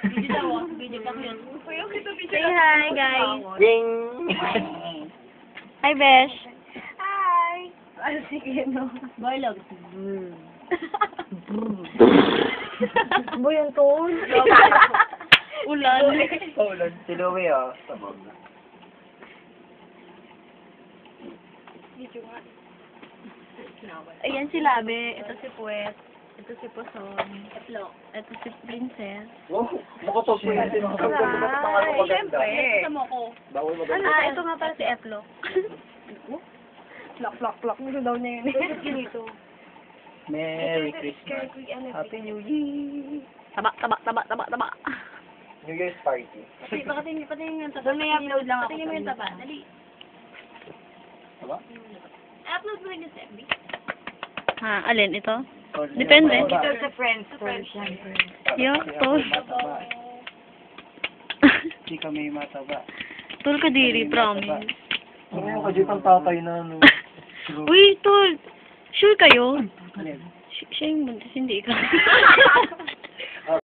Video daw ah. Video pa yun. Say hi, guys. Ding! Hi, Besh. Hi! Ano sige no? Barlog. Buyan to. Ulan. Ulan. Si Louie, oh. Sabog. Ayan si Labe. Ito si Puwet. Ito si Poson. Ito si Princess. Wow! Makapag po natin ang maganda. Siyempre. Kasama ko. Bawal maganda. Ito nga pala si Eplo. Plak. Gusto daw niya yun. Merry Christmas. Happy New Year. Taba. New Year's party. Patingin yung taba. Doon may upload lang ako. Patingin mo yung taba. Dali. Diba? Upload mo rin yung FB. Ha, alin ito? Depende. Ito sa friends version. Yo, tol. Hindi kami mataba. Tol ka diri, promise. Ano yung kajipang tatay na ano? Uy, tol. Sure kayo? Alin? Siya yung buntis, hindi ka.